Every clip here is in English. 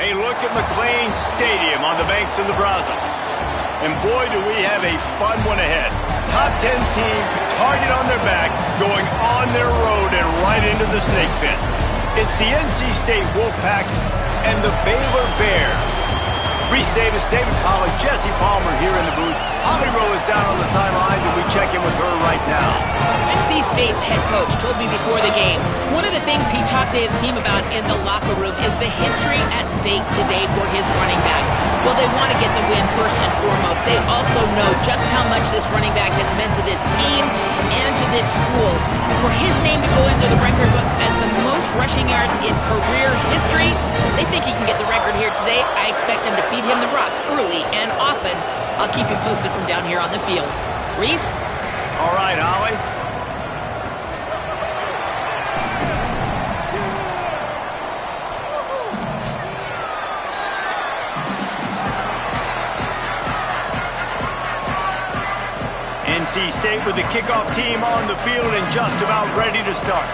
A look at McLean Stadium on the banks of the Brazos. And boy, do we have a fun one ahead. Top 10 team, target on their back, going on their road and right into the snake pit. It's the NC State Wolfpack and the Baylor Bears. Reese Davis, David Pollack, Jesse Palmer here in the booth. Holly Rowe is down on the sidelines, and we check in with her right now. NC State's head coach told me before the game, one of the things he talked to his team about in the locker room is the history at stake today for his running back. Well, they want to get the win first and foremost. They also know just how much this running back has meant to this team and to this school. For his name to go into the record books as the most rushing yards in career history, they think he can get the record here today. I expect them to feed him the rock early and often. I'll keep you posted from down here on the field. Reese? All right, Holly. NC State with the kickoff team on the field and just about ready to start.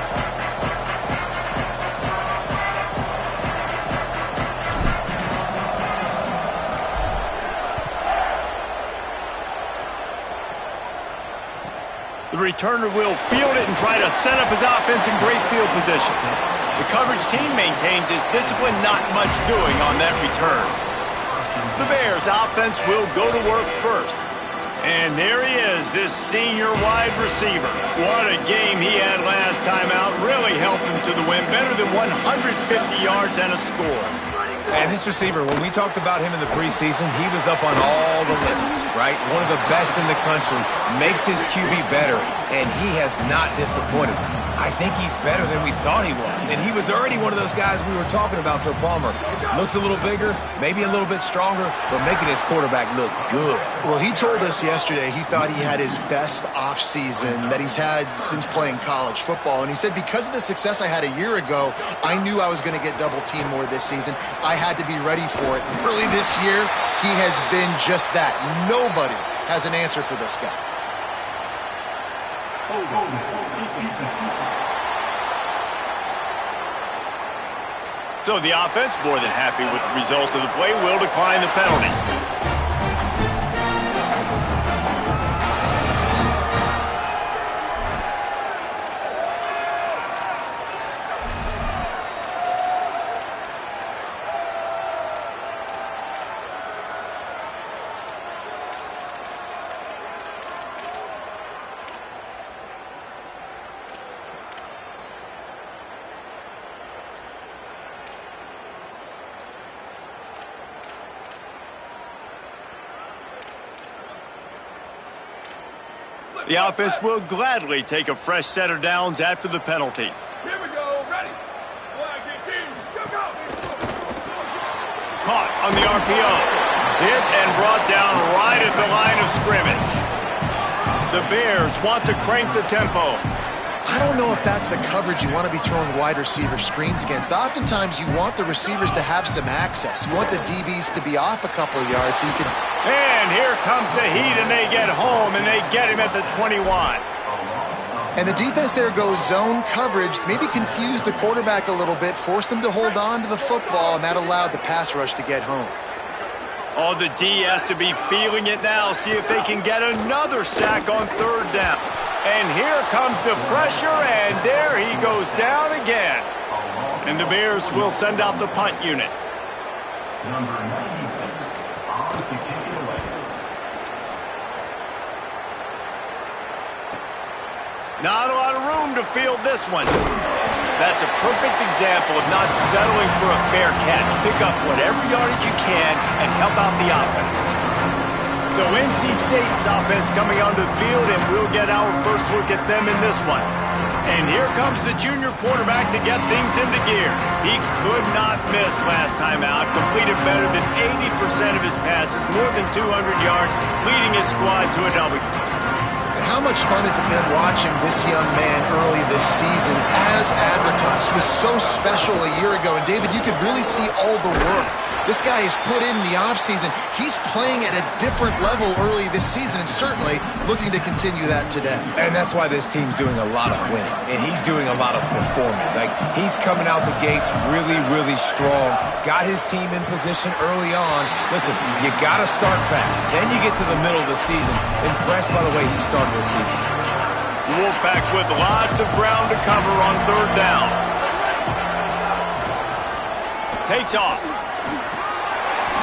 The returner will field it and try to set up his offense in great field position. The coverage team maintains his discipline, not much doing on that return. The Bears offense will go to work first. And there he is, this senior wide receiver. What a game he had last time out. Really helped him to the win. Better than 150 yards and a score. And this receiver, when we talked about him in the preseason, he was up on all the lists, right? One of the best in the country, makes his QB better, and he has not disappointed. I think he's better than we thought he was, and he was already one of those guys we were talking about. So Palmer looks a little bigger, maybe a little bit stronger, but making his quarterback look good. Well, he told us yesterday he thought he had his best offseason that he's had since playing college football, and he said because of the success I had a year ago, I knew I was going to get double-teamed more this season. I had to be ready for it. Early this year, he has been just that. Nobody has an answer for this guy. So the offense, more than happy with the result of the play, will decline the penalty. The offense will gladly take a fresh set of downs after the penalty. Here we go, ready. Flag teams, go. Caught on the RPO. Hit and brought down right at the line of scrimmage. The Bears want to crank the tempo. I don't know if that's the coverage you want to be throwing wide receiver screens against. Oftentimes, you want the receivers to have some access. You want the DBs to be off a couple of yards so you can... And here comes the heat, and they get home, and they get him at the 21. And the defense there goes zone coverage, maybe confused the quarterback a little bit, forced him to hold on to the football, and that allowed the pass rush to get home. Oh, the D has to be feeling it now. See if they can get another sack on third down. And here comes the pressure, and there he goes down again. And the Bears will send out the punt unit. Number 96, on to kick it away. Not a lot of room to field this one. That's a perfect example of not settling for a fair catch. Pick up whatever yardage you can and help out the offense. So NC State's offense coming onto the field, and we'll get our first look at them in this one. And here comes the junior quarterback to get things into gear. He could not miss last time out. Completed better than 80% of his passes, more than 200 yards, leading his squad to a W. And how much fun has it been watching this young man early this season as advertised? It was so special a year ago. And David, you could really see all the work This guy has put in the offseason. He's playing at a different level early this season and certainly looking to continue that today. And that's why this team's doing a lot of winning, and he's doing a lot of performing. Like, he's coming out the gates really, really strong, got his team in position early on. Listen, you got to start fast. Then you get to the middle of the season. Impressed by the way he started the season. Wolfpack with lots of ground to cover on third down. Takes off.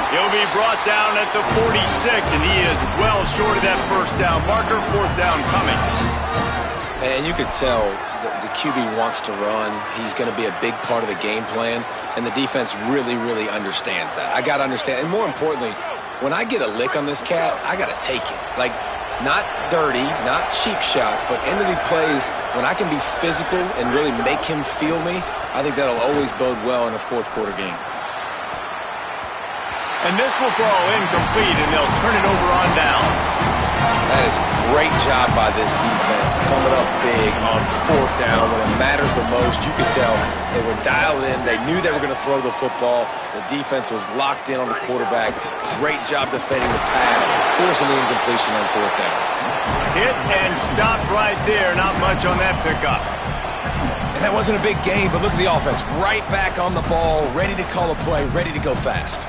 He'll be brought down at the 46, and he is well short of that first down marker. Fourth down coming. And you could tell the QB wants to run. He's going to be a big part of the game plan, and the defense really, really understands that. I got to understand, and more importantly, when I get a lick on this cat, I got to take it. Like, not dirty, not cheap shots, but end of the plays, when I can be physical and really make him feel me, I think that'll always bode well in a fourth quarter game. And this will fall incomplete, and they'll turn it over on downs. That is a great job by this defense, coming up big on fourth down when it matters the most. You could tell they were dialed in. They knew they were going to throw the football. The defense was locked in on the quarterback. Great job defending the pass, forcing the incompletion on fourth down. Hit and stopped right there. Not much on that pickup. And that wasn't a big gain, but look at the offense. Right back on the ball, ready to call a play, ready to go fast.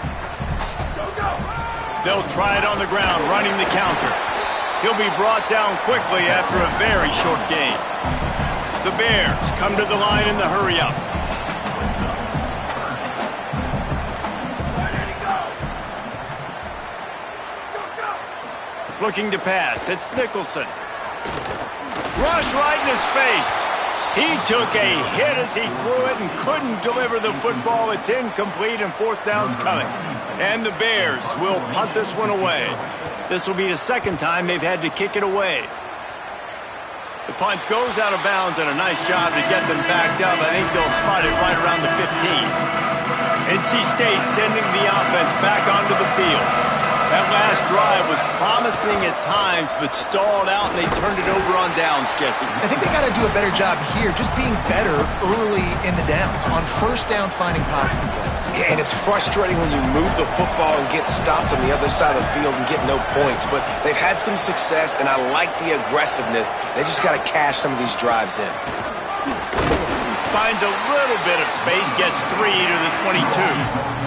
They'll try it on the ground, running the counter. He'll be brought down quickly after a very short gain. The Bears come to the line in the hurry-up. Looking to pass. It's Nicholson. Rush right in his face. He took a hit as he threw it and couldn't deliver the football. It's incomplete, and fourth down's coming. And the Bears will punt this one away. This will be the second time they've had to kick it away. The punt goes out of bounds, and a nice job to get them backed up. I think they'll spot it right around the 15. NC State sending the offense back onto the field. That last drive was promising at times, but stalled out, and they turned it over on downs, Jesse. I think they got to do a better job here, just being better early in the downs, on first down finding positive plays. Yeah, and it's frustrating when you move the football and get stopped on the other side of the field and get no points, but they've had some success, and I like the aggressiveness. They just got to cash some of these drives in. Finds a little bit of space, gets 3 to the 22.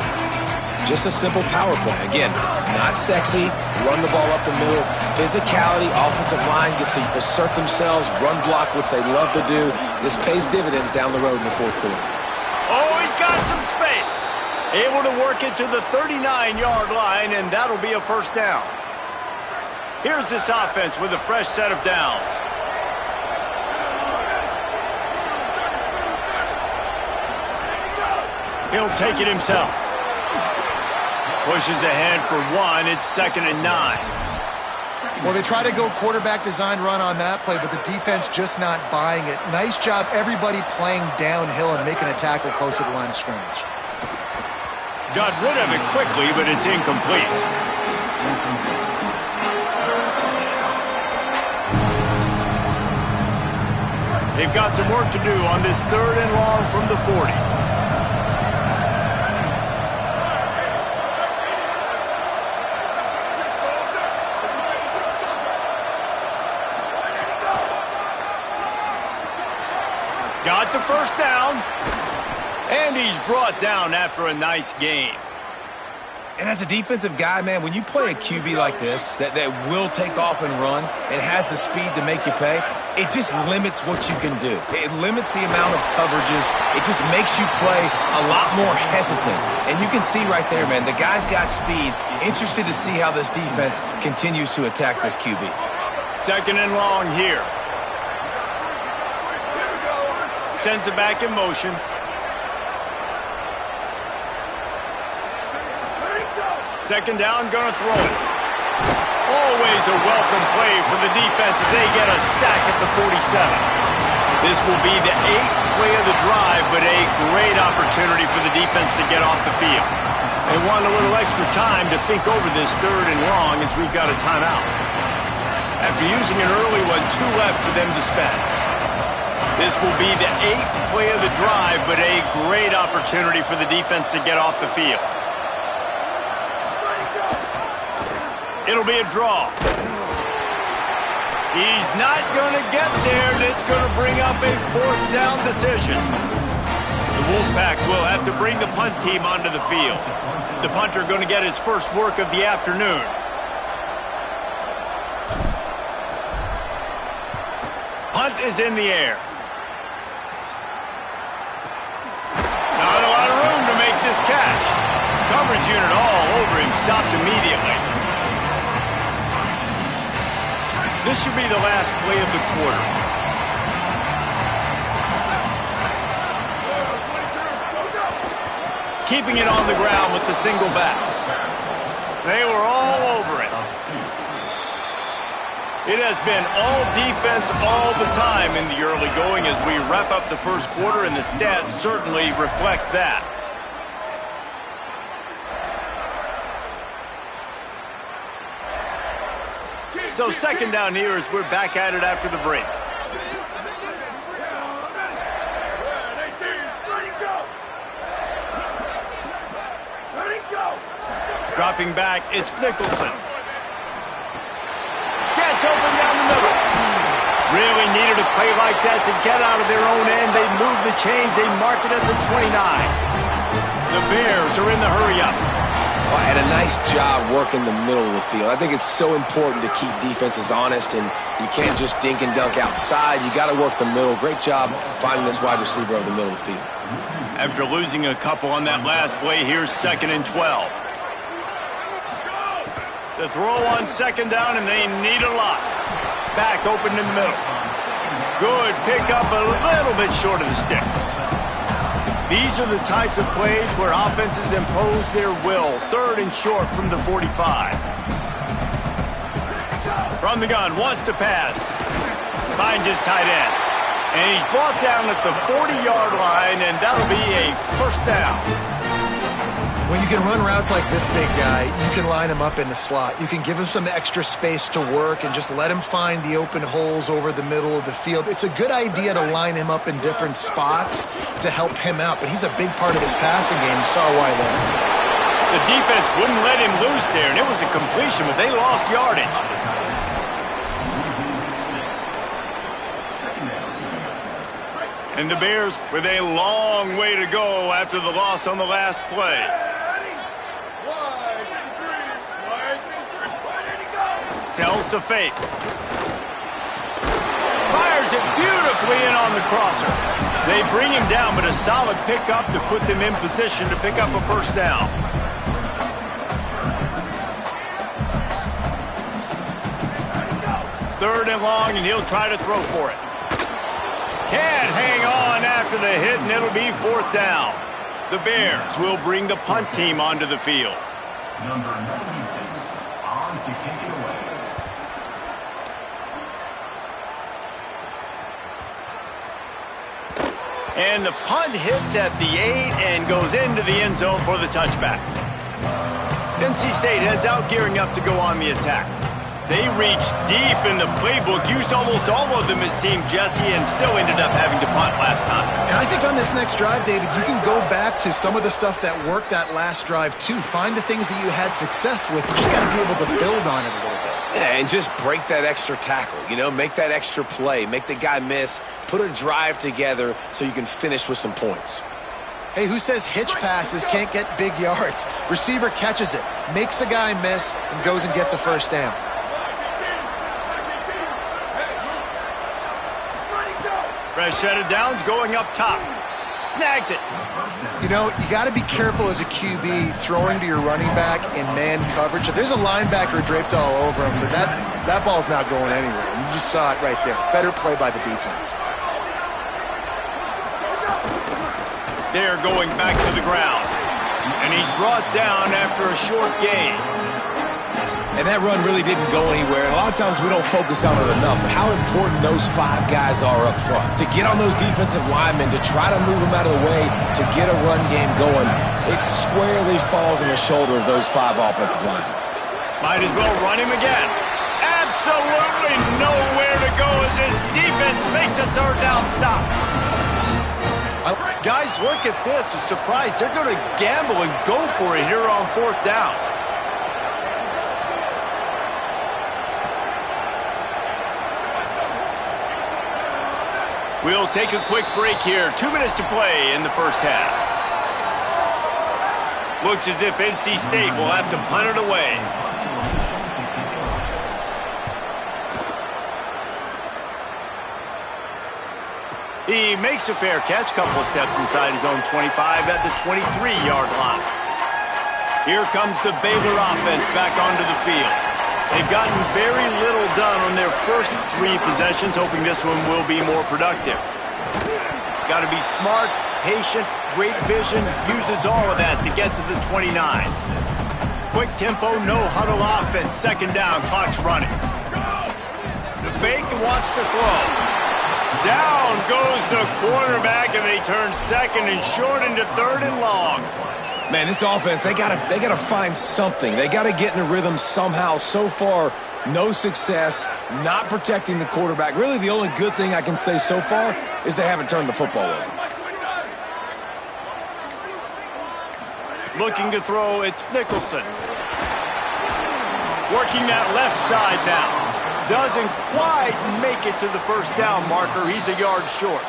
Just a simple power play. Again, not sexy, run the ball up the middle, physicality, offensive line gets to assert themselves, run block, which they love to do. This pays dividends down the road in the fourth quarter. Oh, he's got some space. Able to work it to the 39-yard line, and that'll be a first down. Here's this offense with a fresh set of downs. He'll take it himself. Pushes ahead for 1. It's 2nd and 9. Well, they try to go quarterback design run on that play, but the defense just not buying it. Nice job, everybody playing downhill and making a tackle close to the line of scrimmage. Got rid of it quickly, but it's incomplete. They've got some work to do on this 3rd and long from the 40. Got the first down, and he's brought down after a nice game. And as a defensive guy, man, when you play a QB like this that will take off and run and has the speed to make you pay, it just limits what you can do. It limits the amount of coverages. It just makes you play a lot more hesitant. And you can see right there, man, the guy's got speed. Interested to see how this defense continues to attack this QB. 2nd and long here. Sends it back in motion. Second down, gonna throw it. Always a welcome play for the defense as they get a sack at the 47. This will be the 8th play of the drive, but a great opportunity for the defense to get off the field. They want a little extra time to think over this 3rd and long as we've got a timeout. After using an early one, 2 left for them to spend. This will be the 8th play of the drive, but a great opportunity for the defense to get off the field. It'll be a draw. He's not going to get there, and it's going to bring up a fourth down decision. The Wolfpack will have to bring the punt team onto the field. The punter going to get his first work of the afternoon. Punt is in the air. Not a lot of room to make this catch. Coverage unit all over him, stopped immediately. This should be the last play of the quarter. Keeping it on the ground with the single back. They were all over it. It has been all defense all the time in the early going as we wrap up the first quarter, and the stats certainly reflect that. So second down here as we're back at it after the break. Dropping back, it's Nicholson. Gets open down the middle. Really needed a play like that to get out of their own end. They move the chains. They mark it at the 29. The Bears are in the hurry-up. And a nice job working the middle of the field. I think it's so important to keep defenses honest, and you can't just dink and dunk outside. You got to work the middle. Great job finding this wide receiver over the middle of the field. After losing a couple on that last play, here's 2nd and 12. The throw on second down, and they need a lot. Back open in the middle. Good pickup, a little bit short of the sticks. These are the types of plays where offenses impose their will. 3rd and short from the 45. From the gun, wants to pass. Finds his tight end. And he's brought down at the 40-yard line, and that'll be a first down. When you can run routes like this big guy, you can line him up in the slot. You can give him some extra space to work and just let him find the open holes over the middle of the field. It's a good idea to line him up in different spots to help him out, but he's a big part of this passing game. You saw why there. The defense wouldn't let him loose there, and it was a completion, but they lost yardage. And the Bears with a long way to go after the loss on the last play. Sells to fake. Fires it beautifully in on the crosser. They bring him down, but a solid pickup to put them in position to pick up a first down. Third and long, and he'll try to throw for it. Can't hang on after the hit, and it'll be 4th down. The Bears will bring the punt team onto the field. Number 96, on to kick it away. And the punt hits at the 8 and goes into the end zone for the touchback. NC State heads out, gearing up to go on the attack. They reached deep in the playbook, used almost all of them, it seemed, Jesse, and still ended up having to punt last time. And I think on this next drive, David, you can go back to some of the stuff that worked that last drive, too. Find the things that you had success with. You just got to be able to build on it a little bit. Yeah, and just break that extra tackle, make that extra play, make the guy miss, put a drive together so you can finish with some points. Hey, who says hitch passes can't get big yards? Receiver catches it, makes a guy miss, and goes and gets a first down. Fresh set of downs going up top. Snags it. You got to be careful as a QB throwing to your running back in man coverage. If there's a linebacker draped all over him, but that ball's not going anywhere. And you just saw it right there. Better play by the defense. They're going back to the ground. And he's brought down after a short gain. And that run really didn't go anywhere. And a lot of times we don't focus on it enough. But how important those 5 guys are up front. To get on those defensive linemen, to try to move them out of the way, to get a run game going, it squarely falls on the shoulder of those 5 offensive linemen. Might as well run him again. Absolutely nowhere to go as his defense makes a 3rd down stop. Guys, look at this. I'm surprised. They're going to gamble and go for it here on 4th down. We'll take a quick break here. 2 minutes to play in the first half. Looks as if NC State will have to punt it away. He makes a fair catch, couple of steps inside his own 25 at the 23-yard line. Here comes the Baylor offense back onto the field. They've gotten very little done on their first 3 possessions, hoping this one will be more productive. Got to be smart, patient, great vision, uses all of that to get to the 29. Quick tempo, no huddle offense, second down, clock's running. The fake wants to throw. Down goes the quarterback, and they turn second and short into third and long. Man, this offense, they gotta find something. They gotta get in a rhythm somehow. So far, no success, not protecting the quarterback. Really, the only good thing I can say so far is they haven't turned the football over. Looking to throw, it's Nicholson. Working that left side now. Doesn't quite make it to the first down marker. He's a yard short.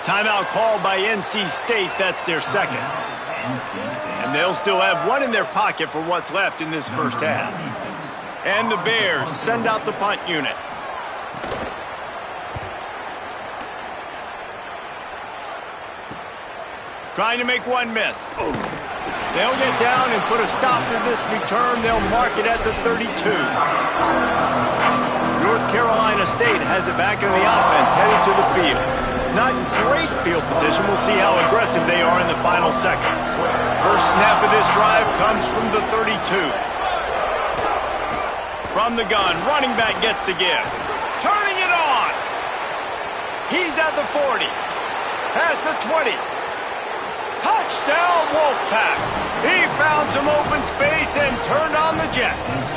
Timeout called by NC State. That's their second. And they'll still have one in their pocket for what's left in this first half. And the Bears send out the punt unit. Trying to make one miss. They'll get down and put a stop to this return. They'll mark it at the 32. North Carolina State has it back in the offense, headed to the field. Not great field position. We'll see how aggressive they are in the final seconds. First snap of this drive comes from the 32. From the gun, running back gets to give. Turning it on. He's at the 40. Past the 20. Touchdown, Wolfpack. He found some open space and turned on the Jets.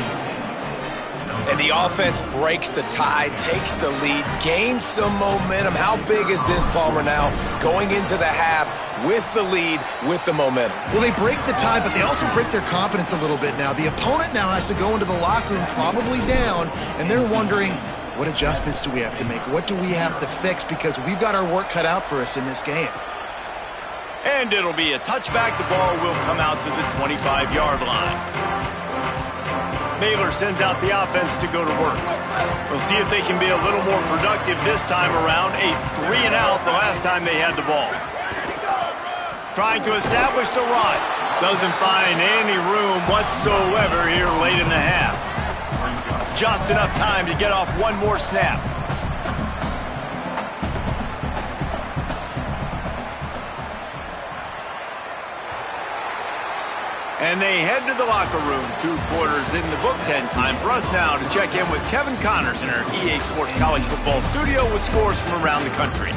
And the offense breaks the tie, takes the lead, gains some momentum. How big is this, Palmer, now? Going into the half with the lead, with the momentum. Well, they break the tie, but they also break their confidence a little bit now. The opponent now has to go into the locker room probably down, and they're wondering, what adjustments do we have to make? What do we have to fix? Because we've got our work cut out for us in this game. And it'll be a touchback. The ball will come out to the 25-yard line. Baylor sends out the offense to go to work. We'll see if they can be a little more productive this time around. A 3-and-out the last time they had the ball. Trying to establish the run. Doesn't find any room whatsoever here late in the half. Just enough time to get off one more snap. And they head to the locker room. 2 quarters in the book. 10 time for us now to check in with Kevin Connors in our EA Sports College Football studio with scores from around the country.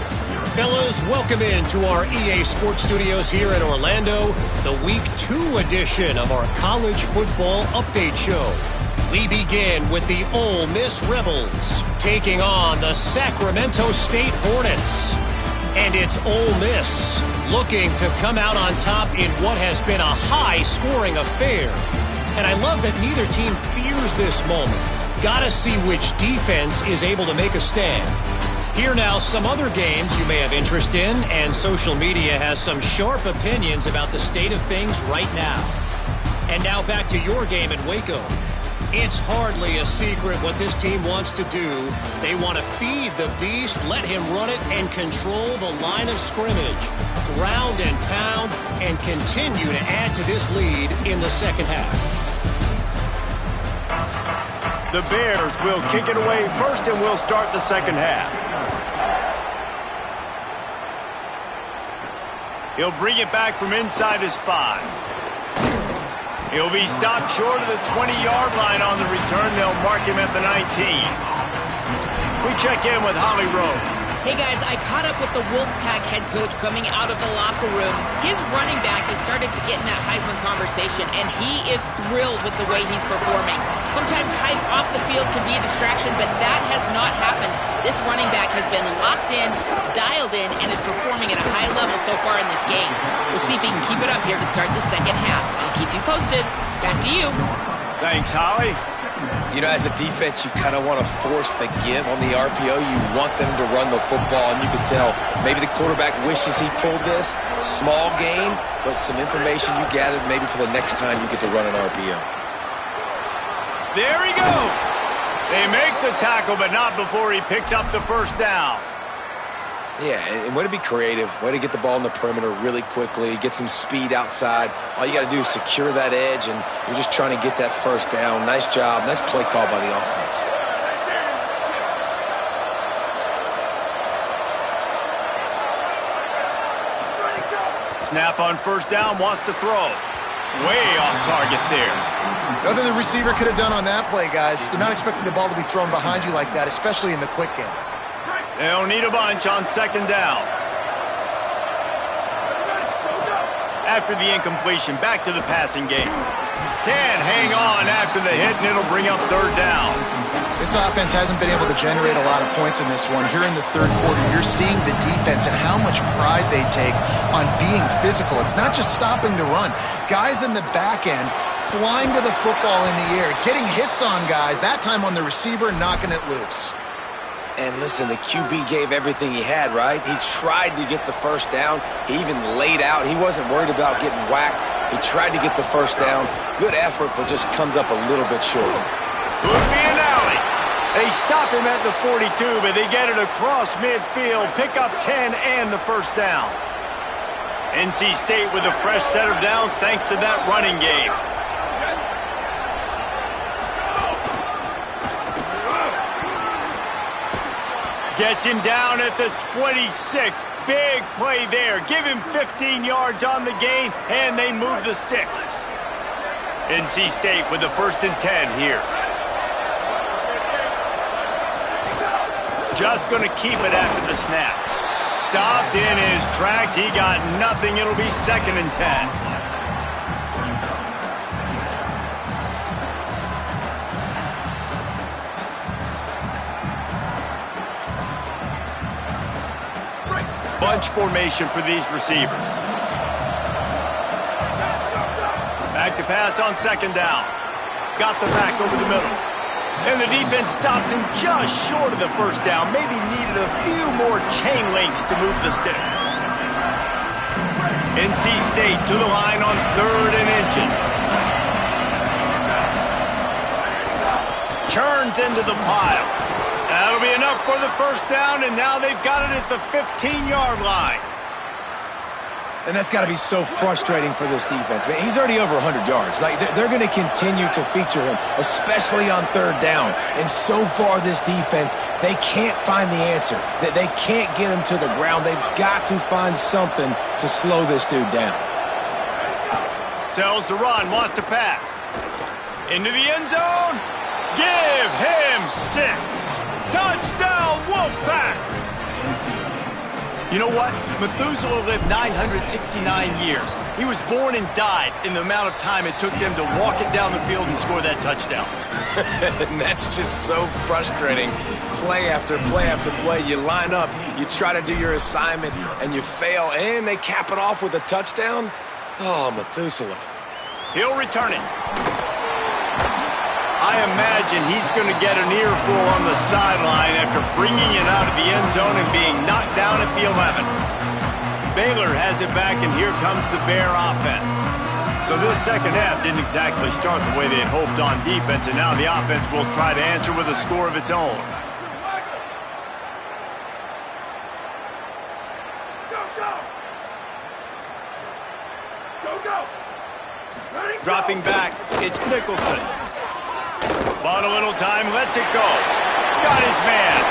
Fellas, welcome into our EA Sports Studios here in Orlando, the Week 2 edition of our College Football Update Show. We begin with the Ole Miss Rebels taking on the Sacramento State Hornets. And it's Ole Miss looking to come out on top in what has been a high-scoring affair. And I love that neither team fears this moment. Gotta see which defense is able to make a stand. Here now, some other games you may have interest in, and social media has some sharp opinions about the state of things right now. And now back to your game in Waco. It's hardly a secret what this team wants to do. They want to feed the beast, let him run it, and control the line of scrimmage. Ground and pound, and continue to add to this lead in the second half. The Bears will kick it away first, and will start the second half. He'll bring it back from inside his 5. He'll be stopped short of the 20-yard line on the return. They'll mark him at the 19. We check in with Holly Rowe. Hey guys, I caught up with the Wolfpack head coach coming out of the locker room. His running back has started to get in that Heisman conversation, and he is thrilled with the way he's performing. Sometimes hype off the field can be a distraction, but that has not happened. This running back has been locked in, dialed in, and is performing at a high level so far in this game. We'll see if he can keep it up here to start the second half. I'll keep you posted. Back to you. Thanks, Holly. You know, as a defense, you kind of want to force the give on the RPO. You want them to run the football, and you can tell maybe the quarterback wishes he pulled this. Small gain, but some information you gathered maybe for the next time you get to run an RPO. There he goes. They make the tackle, but not before he picks up the first down. Yeah, and way to be creative, way to get the ball in the perimeter really quickly, get some speed outside. All you got to do is secure that edge, and you're just trying to get that first down. Nice job, nice play call by the offense. Snap on first down, wants to throw. Way off target there. Nothing the receiver could have done on that play, guys. You're not expecting the ball to be thrown behind you like that, especially in the quick game. They'll need a bunch on second down. After the incompletion, back to the passing game. Can hang on after the hit, and it'll bring up third down. This offense hasn't been able to generate a lot of points in this one. Here in the third quarter, you're seeing the defense and how much pride they take on being physical. It's not just stopping the run. Guys in the back end flying to the football in the air, getting hits on guys, that time on the receiver, knocking it loose. And listen, the QB gave everything he had, right? He tried to get the first down. He even laid out. He wasn't worried about getting whacked. He tried to get the first down. Good effort, but just comes up a little bit short. Could be an alley. They stop him at the 42, but they get it across midfield. Pick up 10 and the first down. NC State with a fresh set of downs thanks to that running game. Gets him down at the 26. Big play there. Give him 15 yards on the gain, and they move the sticks. NC State with the 1st and 10 here. Just going to keep it after the snap. Stopped in his tracks. He got nothing. It'll be 2nd and 10. Bunch formation for these receivers. Back to pass on second down. Got the back over the middle. And the defense stops him just short of the first down. Maybe needed a few more chain links to move the sticks. NC State to the line on 3rd and inches. Churns into the pile. That'll be enough for the first down, and now they've got it at the 15-yard line. And that's got to be so frustrating for this defense. Man, he's already over 100 yards. Like, they're going to continue to feature him, especially on 3rd down. And so far, this defense, they can't find the answer. They can't get him to the ground. They've got to find something to slow this dude down. Tells the run, wants to pass. Into the end zone. Give him 6. Touchdown, Wolfpack! You know what? Methuselah lived 969 years. He was born and died in the amount of time it took them to walk it down the field and score that touchdown. And that's just so frustrating. Play after play after play. You line up, you try to do your assignment, and you fail, and they cap it off with a touchdown? Oh, Methuselah. He'll return it. I imagine he's going to get an earful on the sideline after bringing it out of the end zone and being knocked down at the 11. Baylor has it back, and here comes the Bear offense. So this second half didn't exactly start the way they had hoped on defense, and now the offense will try to answer with a score of its own. Dropping back, it's Nicholson. Bought a little time, lets it go. Got his man.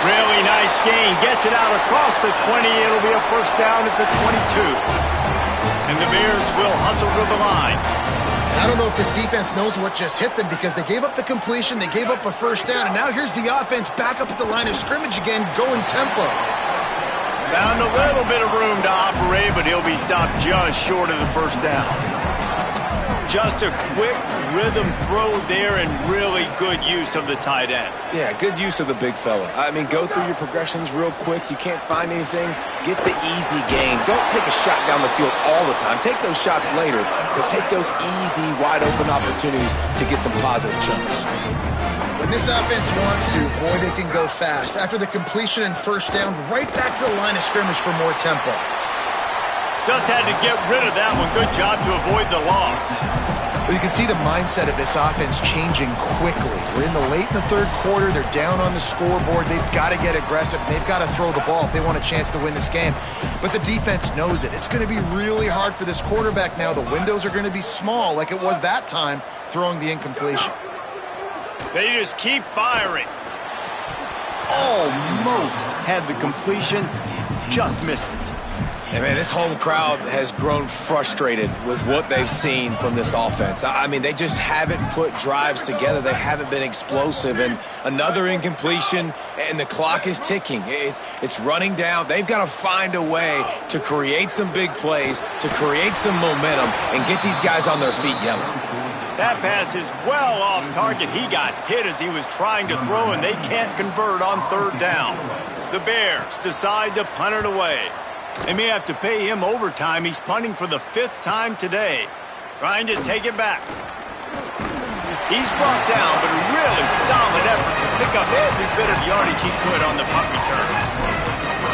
Really nice gain. Gets it out across the 20. It'll be a first down at the 22. And the Bears will hustle to the line. I don't know if this defense knows what just hit them because they gave up the completion, they gave up a first down, and now here's the offense back up at the line of scrimmage again, going tempo. Found a little bit of room to operate, but he'll be stopped just short of the first down. Just a quick rhythm throw there and really good use of the tight end. Yeah, good use of the big fella. I mean, go through your progressions real quick. You can't find anything, get the easy gain. Don't take a shot down the field all the time. Take those shots later, but take those easy, wide-open opportunities to get some positive chunks. When this offense wants to, boy, they can go fast. After the completion and first down, right back to the line of scrimmage for more tempo. Just had to get rid of that one. Good job to avoid the loss. Well, you can see the mindset of this offense changing quickly. We're in the late in the third quarter. They're down on the scoreboard. They've got to get aggressive. They've got to throw the ball if they want a chance to win this game. But the defense knows it. It's going to be really hard for this quarterback now. The windows are going to be small like it was that time throwing the incompletion. They just keep firing. Almost had the completion. Just missed it. And, man, this home crowd has grown frustrated with what they've seen from this offense. I mean, they just haven't put drives together. They haven't been explosive. And another incompletion, and the clock is ticking. It's running down. They've got to find a way to create some big plays, to create some momentum, and get these guys on their feet yelling. That pass is well off target. He got hit as he was trying to throw, and they can't convert on third down. The Bears decide to punt it away. They may have to pay him overtime. He's punting for the 5th time today. Trying to take it back. He's brought down, but a really solid effort to pick up every bit of yardage he could on the punt return.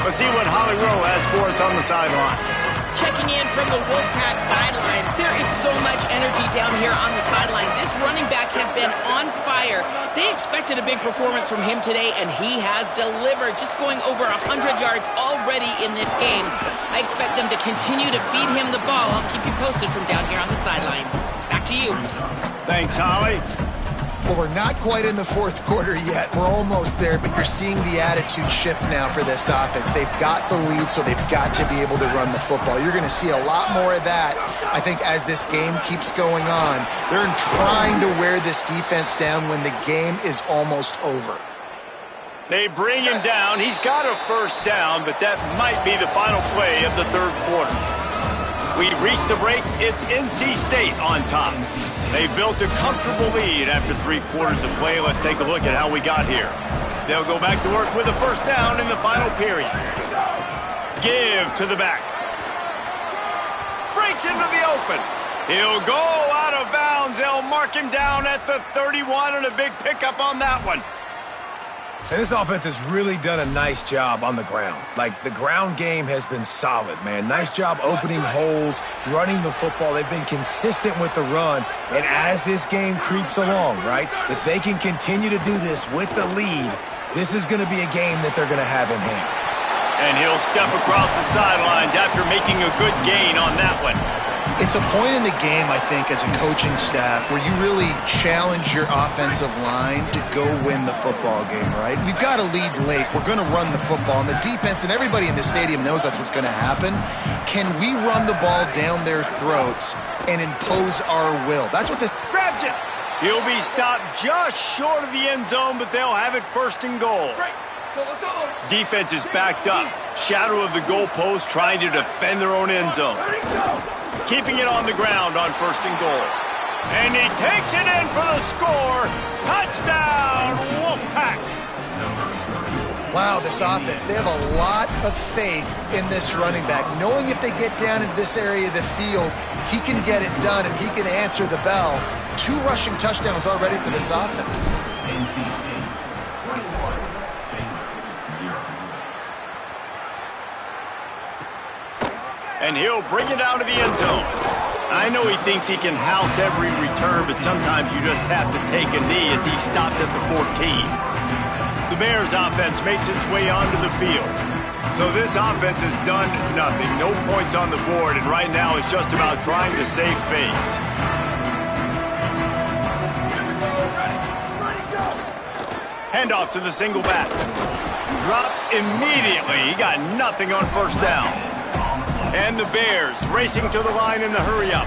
Let's see what Holly Rowe has for us on the sideline. Checking in from the Wolfpack sideline. There is so much energy down here on the sideline. This running back has been on fire. They expected a big performance from him today, and he has delivered, just going over 100 yards already in this game. I expect them to continue to feed him the ball. I'll keep you posted from down here on the sidelines. Back to you. Thanks, Holly. Well, we're not quite in the fourth quarter yet. We're almost there, but you're seeing the attitude shift now for this offense. They've got the lead, so they've got to be able to run the football. You're going to see a lot more of that, I think, as this game keeps going on. They're trying to wear this defense down when the game is almost over. They bring him down. He's got a first down, but that might be the final play of the third quarter. We reach the break. It's NC State on top. They built a comfortable lead after 3 quarters of play. Let's take a look at how we got here. They'll go back to work with a first down in the final period. Give to the back. Breaks into the open. He'll go out of bounds. They'll mark him down at the 31, and a big pickup on that one. And this offense has really done a nice job on the ground. Like, the ground game has been solid, man. Nice job opening holes, running the football. They've been consistent with the run. And as this game creeps along, right, if they can continue to do this with the lead, this is going to be a game that they're going to have in hand. And he'll step across the sidelines after making a good gain on that one. It's a point in the game, I think, as a coaching staff where you really challenge your offensive line to go win the football game, right? We've got to lead late. We're going to run the football. And the defense and everybody in the stadium knows that's what's going to happen. Can we run the ball down their throats and impose our will? That's what this... Grabs it. He'll be stopped just short of the end zone, but they'll have it first and goal. Defense is backed up. Shadow of the goalpost trying to defend their own end zone. Keeping it on the ground on first and goal. And he takes it in for the score. Touchdown, Wolfpack. Wow, this offense, they have a lot of faith in this running back, knowing if they get down into this area of the field, he can get it done and he can answer the bell. 2 rushing touchdowns already for this offense. And he'll bring it down to the end zone. I know he thinks he can house every return, but sometimes you just have to take a knee as he stopped at the 14. The Bears offense makes its way onto the field. So this offense has done nothing. No points on the board, and right now it's just about trying to save face. Handoff to the single back. Dropped immediately. He got nothing on first down. And the Bears racing to the line in the hurry-up.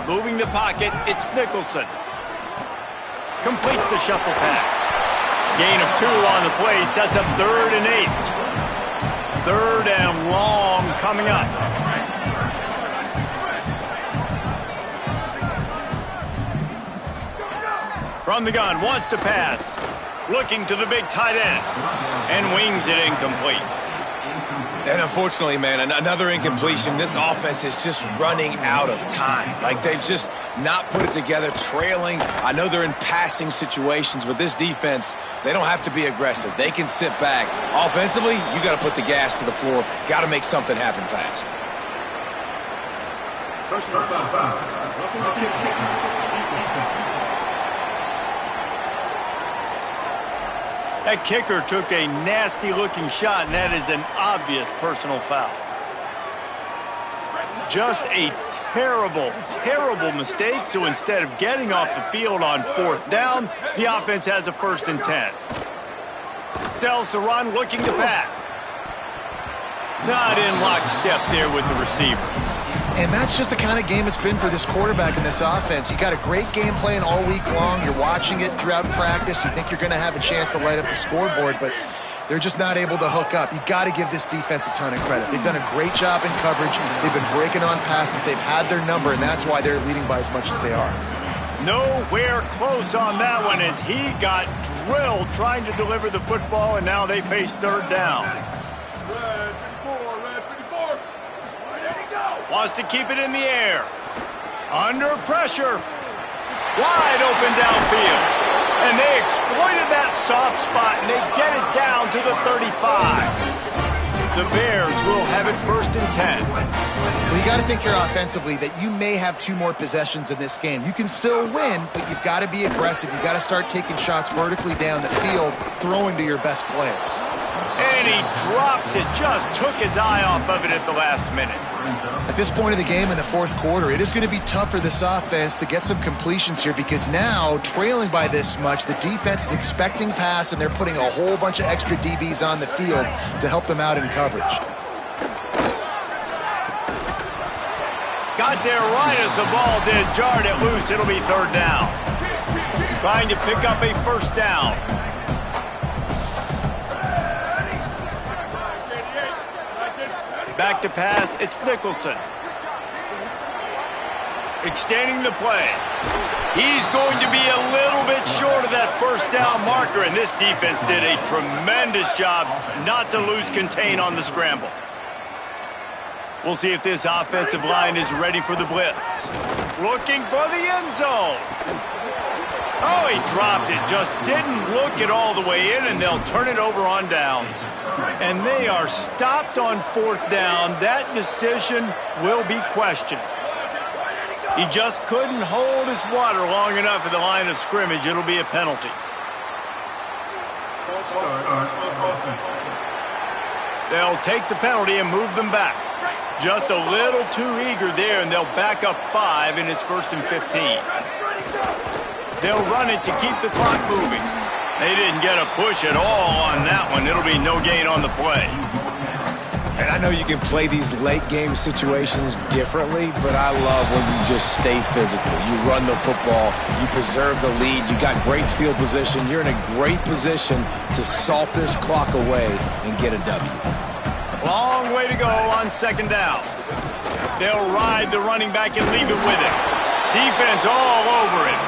Moving the pocket, it's Nicholson. Completes the shuffle pass. Gain of 2 on the play, sets up 3rd and 8. 3rd and long coming up. From the gun, wants to pass. Looking to the big tight end. And wings it incomplete. And unfortunately, man, another incompletion. This offense is just running out of time. Like, they've just not put it together, trailing. I know they're in passing situations, but this defense, they don't have to be aggressive. They can sit back. Offensively, you got to put the gas to the floor. Got to make something happen fast. Personal foul. That kicker took a nasty-looking shot, and that is an obvious personal foul. Just a terrible, terrible mistake, so instead of getting off the field on 4th down, the offense has a 1st and 10. Sells to run, looking to pass. Not in lockstep there with the receiver. And that's just the kind of game it's been for this quarterback in this offense. You got a great game plan all week long. You're watching it throughout practice. You think you're going to have a chance to light up the scoreboard, but they're just not able to hook up. You got to give this defense a ton of credit. They've done a great job in coverage. They've been breaking on passes. They've had their number, and that's why they're leading by as much as they are. Nowhere close on that one as he got drilled trying to deliver the football, and now they face 3rd down. Wants to keep it in the air. Under pressure. Wide open downfield. And they exploited that soft spot, and they get it down to the 35. The Bears will have it 1st and 10. Well, you got to think here offensively that you may have 2 more possessions in this game. You can still win, but you've got to be aggressive. You've got to start taking shots vertically down the field, throwing to your best players. And he drops it. Just took his eye off of it at the last minute. At this point of the game in the 4th quarter, it is going to be tough for this offense to get some completions here because now, trailing by this much, the defense is expecting pass and they're putting a whole bunch of extra DBs on the field to help them out in coverage. Got there right as the ball did. Jarred it loose. It'll be 3rd down. Trying to pick up a 1st down. Back to pass, it's Nicholson. Extending the play. He's going to be a little bit short of that 1st down marker, and this defense did a tremendous job not to lose contain on the scramble. We'll see if this offensive line is ready for the blitz. Looking for the end zone. Oh, he dropped it. Just didn't look it all the way in, and they'll turn it over on downs. And they are stopped on 4th down. That decision will be questioned. He just couldn't hold his water long enough at the line of scrimmage. It'll be a penalty. They'll take the penalty and move them back. Just a little too eager there, and they'll back up 5, and it's 1st and 15. They'll run it to keep the clock moving. They didn't get a push at all on that one. It'll be no gain on the play. And I know you can play these late game situations differently, but I love when you just stay physical. You run the football, you preserve the lead, you got great field position. You're in a great position to salt this clock away and get a W. Long way to go on 2nd down. They'll ride the running back and leave it with him. Defense all over it.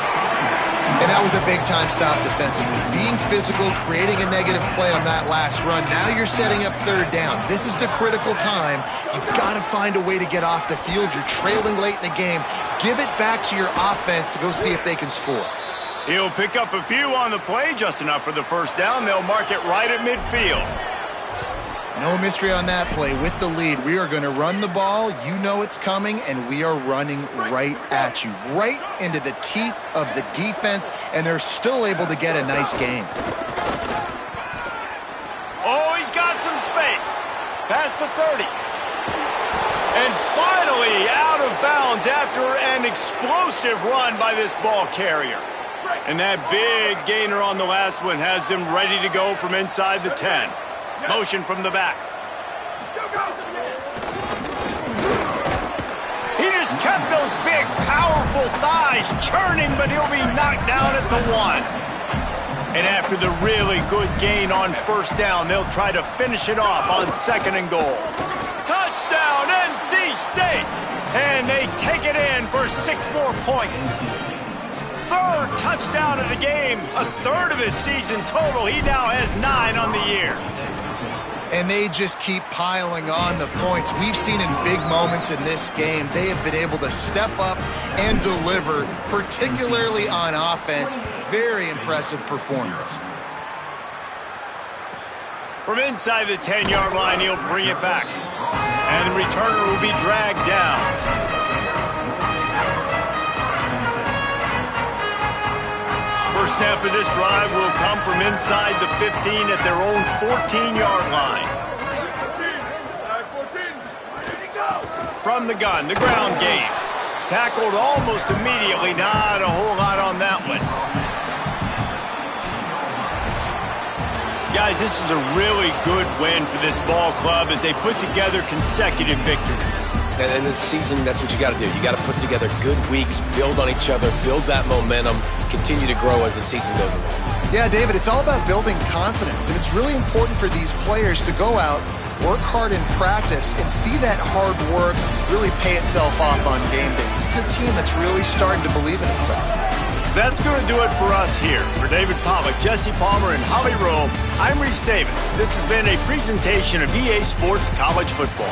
And that was a big-time stop defensively. Being physical, creating a negative play on that last run. Now you're setting up 3rd down. This is the critical time. You've got to find a way to get off the field. You're trailing late in the game. Give it back to your offense to go see if they can score. He'll pick up a few on the play, just enough for the 1st down. They'll mark it right at midfield. No mystery on that play. With the lead, we are going to run the ball. You know it's coming, and we are running right at you. Right into the teeth of the defense, and they're still able to get a nice game. Oh, he's got some space. Past the 30. And finally out of bounds after an explosive run by this ball carrier. And that big gainer on the last one has them ready to go from inside the 10. Motion from the back. He just kept those big, powerful thighs churning, but he'll be knocked down at the 1. And after the really good gain on 1st down, they'll try to finish it off on 2nd and goal. Touchdown, NC State! And they take it in for 6 more points. third touchdown of the game. A third of his season total. He now has 9 on the year. And they just keep piling on the points. We've seen in big moments in this game, they have been able to step up and deliver, particularly on offense. Very impressive performance. From inside the 10-yard line, he'll bring it back. And the returner will be dragged down. First snap of this drive will come from inside the 15 at their own 14-yard line. 14. From the gun, the ground game. Tackled almost immediately. Not a whole lot on that one. Guys, this is a really good win for this ball club as they put together consecutive victories. And this season, that's what you got to do. You got to put together good weeks, build on each other, build that momentum, continue to grow as the season goes along. Yeah, David, it's all about building confidence, and it's really important for these players to go out, work hard in practice, and see that hard work really pay itself off on game day. This is a team that's really starting to believe in itself. That's going to do it for us here. For David Pollack, Jesse Palmer, and Holly Rowe, I'm Reese Davis. This has been a presentation of EA Sports College Football.